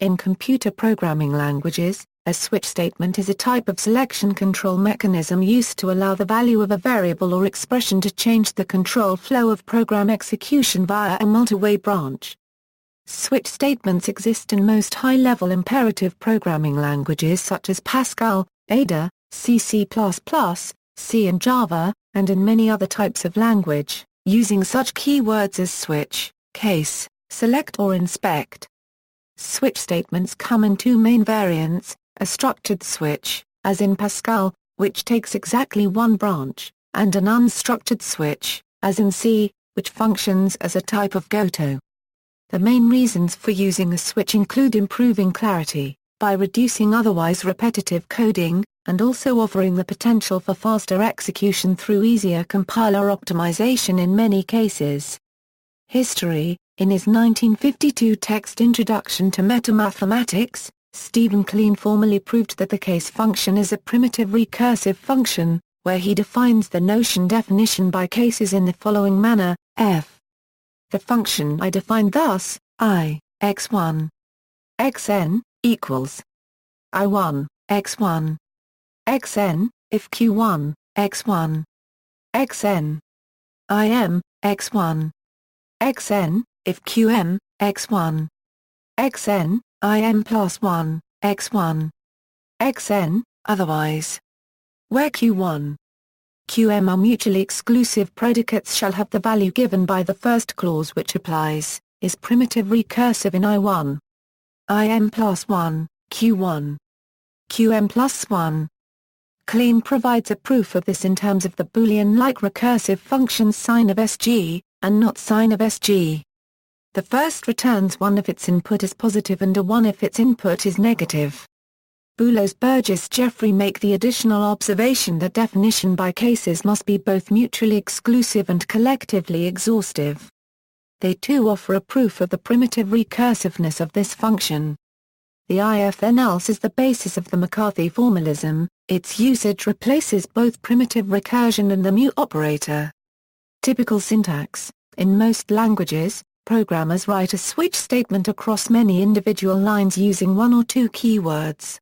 In computer programming languages, a switch statement is a type of selection control mechanism used to allow the value of a variable or expression to change the control flow of program execution via a multiway branch. Switch statements exist in most high-level imperative programming languages such as Pascal, Ada, C++, C and Java, and in many other types of language, using such keywords as switch, case, select or inspect. Switch statements come in two main variants: a structured switch, as in Pascal, which takes exactly one branch, and an unstructured switch, as in C, which functions as a type of goto. The main reasons for using a switch include improving clarity, by reducing otherwise repetitive coding, and also offering the potential for faster execution through easier compiler optimization in many cases. History: in his 1952 text Introduction to Metamathematics, Stephen Kleene formally proved that the case function is a primitive recursive function, where he defines the notion definition by cases in the following manner: f. The function I defined thus, I, x1, xn, equals I1, x1, xn, if q1, x1, xn, im, x1, xn, if qm, x1, xn, im plus 1, x1, xn, otherwise. Where q1, qm are mutually exclusive predicates shall have the value given by the first clause which applies, is primitive recursive in I1. Im plus 1, q1, qm plus 1. Kleene provides a proof of this in terms of the Boolean-like recursive function sign of SG, and not sign of SG. The first returns 1 if its input is positive and a 1 if its input is negative. Boulos-Burgess-Jeffrey make the additional observation that definition by cases must be both mutually exclusive and collectively exhaustive. They too offer a proof of the primitive recursiveness of this function. The if-then-else is the basis of the McCarthy formalism. Its usage replaces both primitive recursion and the mu operator. Typical syntax: in most languages, programmers write a switch statement across many individual lines using one or two keywords.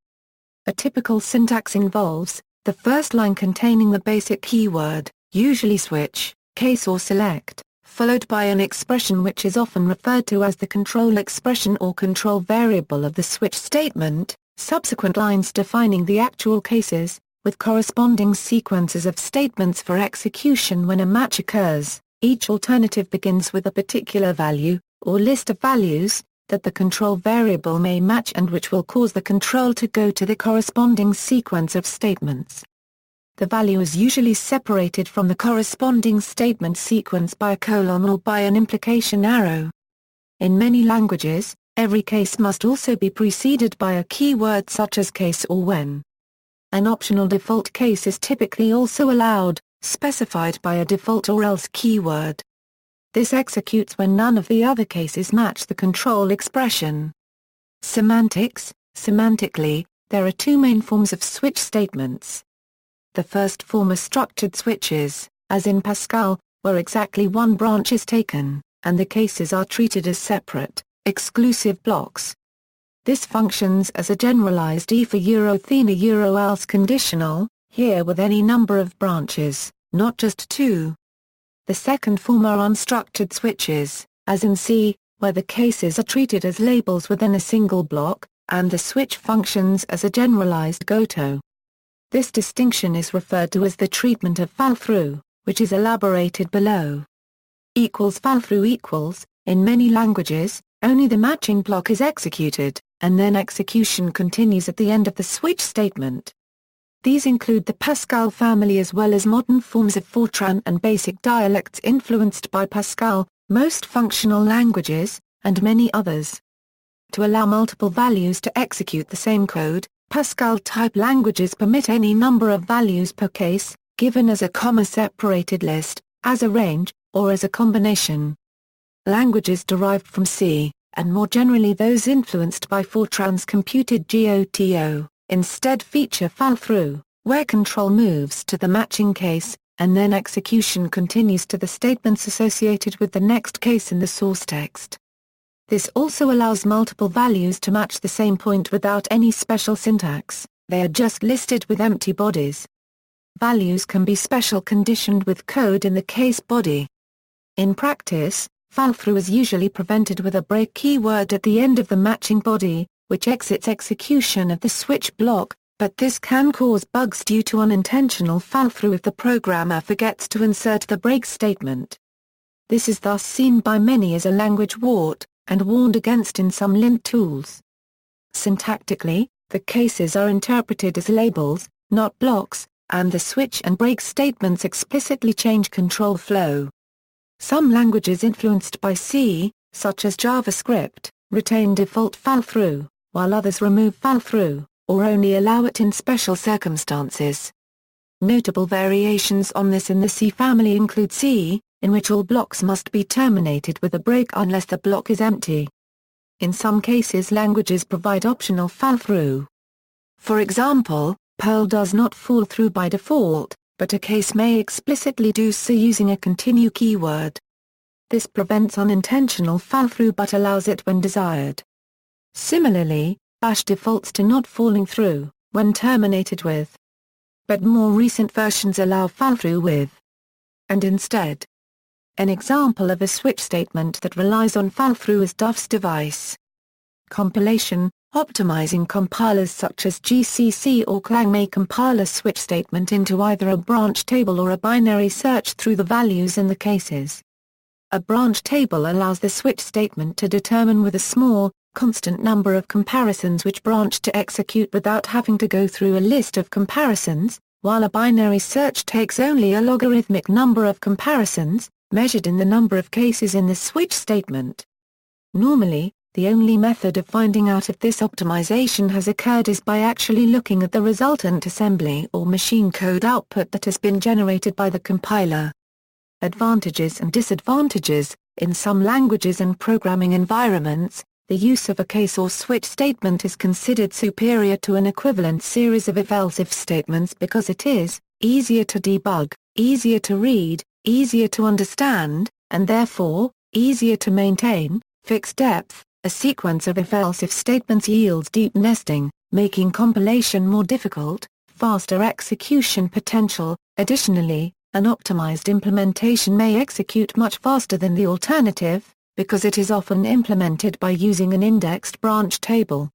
A typical syntax involves the first line containing the basic keyword, usually switch, case or select, followed by an expression which is often referred to as the control expression or control variable of the switch statement, subsequent lines defining the actual cases, with corresponding sequences of statements for execution when a match occurs. Each alternative begins with a particular value, or list of values, that the control variable may match and which will cause the control to go to the corresponding sequence of statements. The value is usually separated from the corresponding statement sequence by a colon or by an implication arrow. In many languages, every case must also be preceded by a keyword such as case or when. An optional default case is typically also allowed, specified by a default or else keyword. This executes when none of the other cases match the control expression. Semantics: semantically, there are two main forms of switch statements. The first form are structured switches, as in Pascal, where exactly one branch is taken, and the cases are treated as separate, exclusive blocks. This functions as a generalized if then else conditional, here with any number of branches, not just two. The second form are unstructured switches, as in C, where the cases are treated as labels within a single block, and the switch functions as a generalized goto. This distinction is referred to as the treatment of fall-through, which is elaborated below. Fall-through in many languages, only the matching block is executed, and then execution continues at the end of the switch statement. These include the Pascal family as well as modern forms of Fortran and basic dialects influenced by Pascal, most functional languages, and many others. To allow multiple values to execute the same code, Pascal-type languages permit any number of values per case, given as a comma-separated list, as a range, or as a combination. Languages derived from C, and more generally those influenced by Fortran's computed GOTO, instead feature fall-through, where control moves to the matching case, and then execution continues to the statements associated with the next case in the source text. This also allows multiple values to match the same point without any special syntax, they are just listed with empty bodies. Values can be special conditioned with code in the case body. In practice, fallthrough is usually prevented with a break keyword at the end of the matching body, which exits execution of the switch block, but this can cause bugs due to unintentional fallthrough if the programmer forgets to insert the break statement. This is thus seen by many as a language wart, and warned against in some lint tools. Syntactically, the cases are interpreted as labels, not blocks, and the switch and break statements explicitly change control flow. Some languages influenced by C, such as JavaScript, retain default fallthrough, while others remove fallthrough, or only allow it in special circumstances. Notable variations on this in the C family include C, in which all blocks must be terminated with a break unless the block is empty. In some cases languages provide optional fallthrough. For example, Perl does not fall through by default, but a case may explicitly do so using a continue keyword. This prevents unintentional fallthrough but allows it when desired. Similarly, Bash defaults to not falling through, when terminated with. But more recent versions allow fallthrough with. And instead. An example of a switch statement that relies on fallthrough is Duff's device. Compilation, optimizing compilers such as GCC or Clang may compile a switch statement into either a branch table or a binary search through the values in the cases. A branch table allows the switch statement to determine with a small, constant number of comparisons which branch to execute without having to go through a list of comparisons, while a binary search takes only a logarithmic number of comparisons, measured in the number of cases in the switch statement. Normally, the only method of finding out if this optimization has occurred is by actually looking at the resultant assembly or machine code output that has been generated by the compiler. Advantages and disadvantages: in some languages and programming environments, the use of a case or switch statement is considered superior to an equivalent series of if-else-if statements because it is easier to debug, easier to read, easier to understand, and therefore, easier to maintain. Fixed depth: a sequence of if-else-if statements yields deep nesting, making compilation more difficult. Faster execution potential: additionally, an optimized implementation may execute much faster than the alternative, because it is often implemented by using an indexed branch table.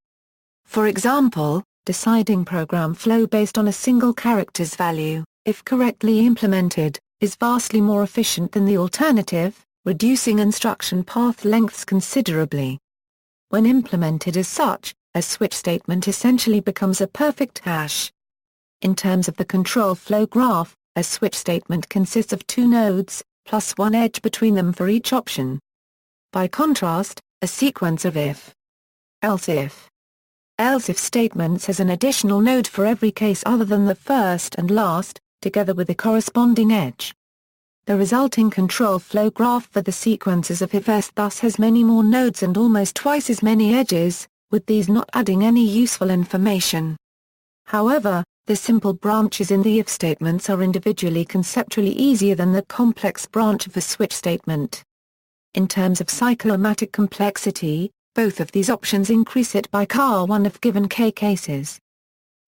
For example, deciding program flow based on a single character's value, if correctly implemented, is vastly more efficient than the alternative, reducing instruction path lengths considerably. When implemented as such, a switch statement essentially becomes a perfect hash. In terms of the control flow graph, a switch statement consists of two nodes, plus one edge between them for each option. By contrast, a sequence of if-else-if statements has an additional node for every case other than the first and last, together with a corresponding edge. The resulting control flow graph for the sequences of if-else thus has many more nodes and almost twice as many edges, with these not adding any useful information. However, the simple branches in the if statements are individually conceptually easier than the complex branch of a switch statement. In terms of cyclomatic complexity, both of these options increase it by ⁡1 of given k cases.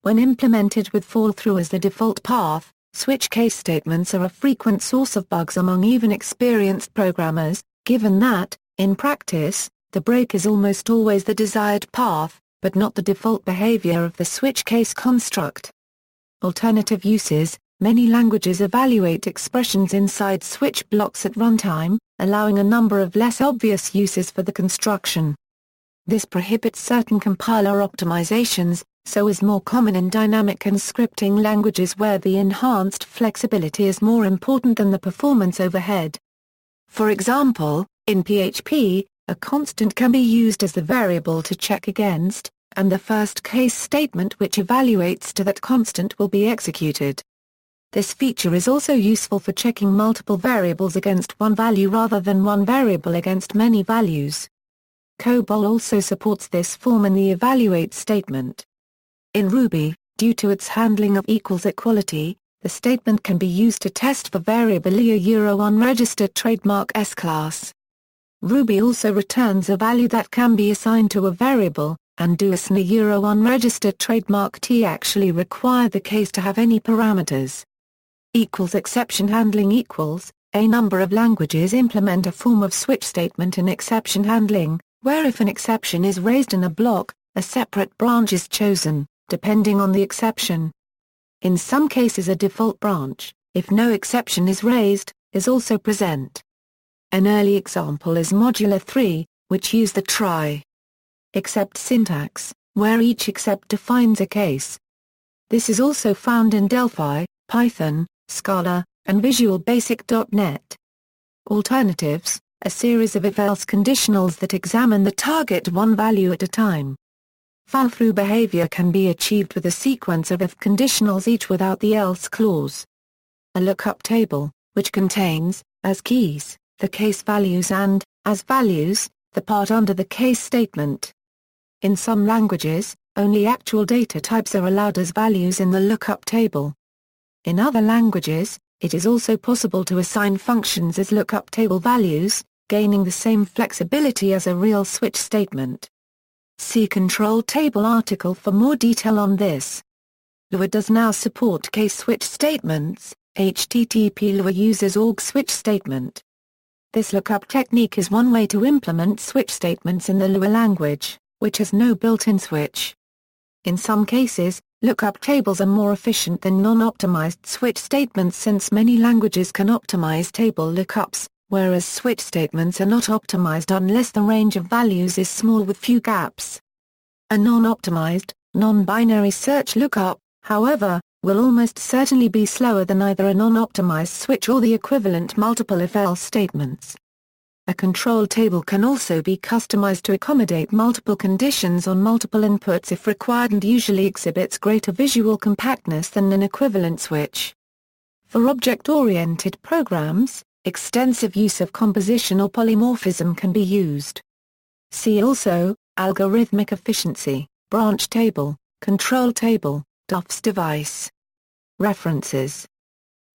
When implemented with fall-through as the default path, switch case statements are a frequent source of bugs among even experienced programmers, given that, in practice, the break is almost always the desired path, but not the default behavior of the switch case construct. Alternative uses: many languages evaluate expressions inside switch blocks at runtime, allowing a number of less obvious uses for the construction. This prohibits certain compiler optimizations, so is more common in dynamic and scripting languages where the enhanced flexibility is more important than the performance overhead. For example, in PHP, a constant can be used as the variable to check against, and the first case statement which evaluates to that constant will be executed. This feature is also useful for checking multiple variables against one value rather than one variable against many values. COBOL also supports this form in the evaluate statement. In Ruby, due to its handling of equals equality, the statement can be used to test for variable unregistered trademark S-class. Ruby also returns a value that can be assigned to a variable, and does an unregistered trademark T actually require the case to have any parameters. Exception handling equals, a number of languages implement a form of switch statement in exception handling, where if an exception is raised in a block, a separate branch is chosen, depending on the exception. In some cases a default branch, if no exception is raised, is also present. An early example is Modular 3, which used the try except syntax, where each except defines a case. This is also found in Delphi, Python, Scala, and Visual Basic.NET. Alternatives, a series of if-else conditionals that examine the target one value at a time. Fall-through behavior can be achieved with a sequence of if conditionals each without the else clause. A lookup table, which contains, as keys, the case values and, as values, the part under the case statement. In some languages, only actual data types are allowed as values in the lookup table. In other languages, it is also possible to assign functions as lookup table values, gaining the same flexibility as a real switch statement. See control table article for more detail on this. Lua does now support case switch statements. HTTP Lua uses org switch statement. This lookup technique is one way to implement switch statements in the Lua language, which has no built-in switch. In some cases, lookup tables are more efficient than non-optimized switch statements since many languages can optimize table lookups, whereas switch statements are not optimized unless the range of values is small with few gaps. A non-optimized, non-binary search lookup, however, will almost certainly be slower than either a non-optimized switch or the equivalent multiple if-else statements. A control table can also be customized to accommodate multiple conditions on multiple inputs if required and usually exhibits greater visual compactness than an equivalent switch. For object-oriented programs, extensive use of composition or polymorphism can be used. See also, algorithmic efficiency, branch table, control table, Duff's device. References.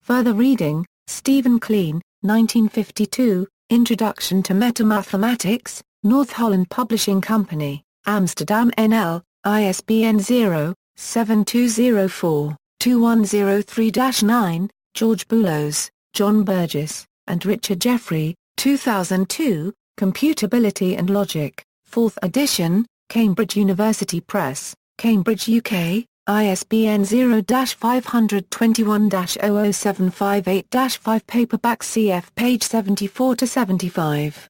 Further reading, Stephen Kleen, 1952, Introduction to Metamathematics, North Holland Publishing Company, Amsterdam NL, ISBN 0-7204-2103-9, George Boulos, John Burgess, and Richard Jeffrey, 2002, Computability and Logic, 4th edition, Cambridge University Press, Cambridge UK, ISBN 0-521-00758-5 paperback cf page 74-75.